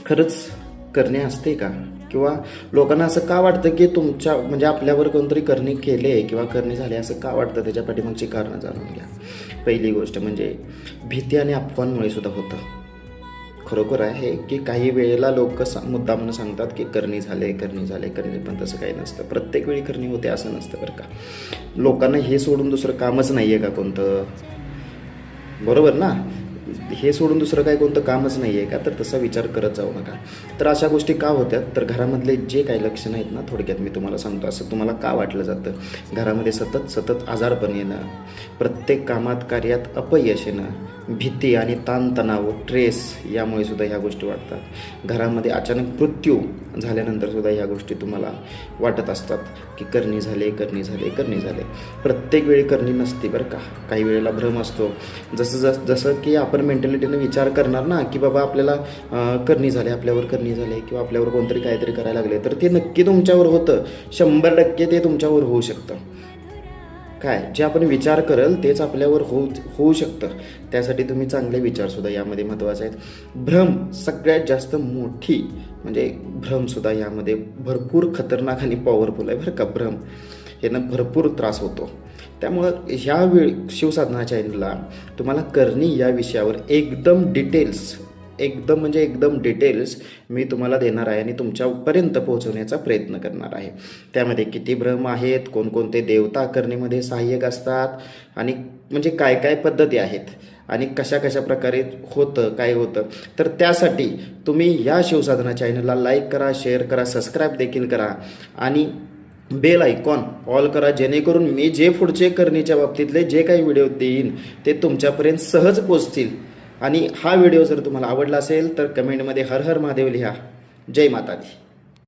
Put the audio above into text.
खरंच करणे असते का? किंवा लोकांना असं का वाटतं की तुमच्या म्हणजे आपल्यावर कोणतरी करणे केले किंवा करणे झाले असं का वाटतं? त्याच्या पाठीमागची कारणं जाणून घ्या. पहिली गोष्ट म्हणजे भीती आणि अफवांमुळे सुद्धा होतं. खरोखर आहे की काही वेळेला लोक मुद्दामून सांगतात की करणी झाले, पण तसं काही नसतं. प्रत्येक वेळी करणी होते असं नसतं बरं का. लोकांना हे सोडून दुसरं कामच नाही आहे का कोणतं? बरोबर ना? हे सोडून दुसरं काही कोणतं कामच नाही आहे का? तर तसा विचार करत जाऊ नका. तर अशा गोष्टी का होत्यात? तर घरामधले जे काही लक्षणं आहेत ना, थोडक्यात मी तुम्हाला सांगतो. असं तुम्हाला का वाटलं जातं? घरामध्ये सतत आजारपण येणं, प्रत्येक कामात कार्यात अपयश येणं, भीती आणि ताणतणाव, ट्रेस यामुळे सुद्धा ह्या गोष्टी वाटतात. घरामध्ये अचानक मृत्यू झाल्यानंतर सुद्धा ह्या गोष्टी तुम्हाला वाटत असतात की करणी झाले. प्रत्येक वेळी करणी नसते बरं का. काही वेळेला भ्रम असतो. जसं की आपण मेंटॅलिटीने विचार करणार ना की बाबा आपल्याला करणी झाले, आपल्यावर करणी झाले किंवा आपल्यावर कोणतरी काहीतरी करायला लागले, तर ते नक्की तुमच्यावर होतं. 100% ते तुमच्यावर होऊ शकतं. काय जे आपण विचार कराल तेच आपल्यावर होऊ शकतं. त्यासाठी तुम्ही चांगले विचारसुद्धा यामध्ये महत्त्वाचे आहेत. भ्रम सगळ्यात जास्त मोठी म्हणजे भ्रमसुद्धा यामध्ये भरपूर खतरनाक आणि पॉवरफुल आहे बरं का. भ्रम यानं भरपूर त्रास होतो. त्यामुळं ह्या शिवसाधना चॅनलला तुम्हाला करणी या विषयावर एकदम डिटेल्स मी तुम्हाला देणार आहे आणि तुमच्यापर्यंत पोहोचवण्याचा प्रयत्न करणार आहे. त्यामध्ये किती भ्रम आहेत, कोणकोणते देवता करणीमध्ये सहाय्यक असतात आणि म्हणजे काय काय पद्धती आहेत आणि कशा प्रकारे होतं, काय होतं. तर त्यासाठी तुम्ही या शिवसाधना चॅनलला लाईक करा, शेअर करा, सबस्क्राईब देखील करा आणि बेल आयकॉन ऑल करा, जेणेकरून मी जे पुढचे करणीच्या बाबतीतले जे काही व्हिडिओ देईन ते तुमच्यापर्यंत सहज पोचतील. आणि हा व्हिडिओ जर तुम्हाला आवडला असेल तर कमेंटमध्ये हर हर महादेव लिहा. जय माता दी.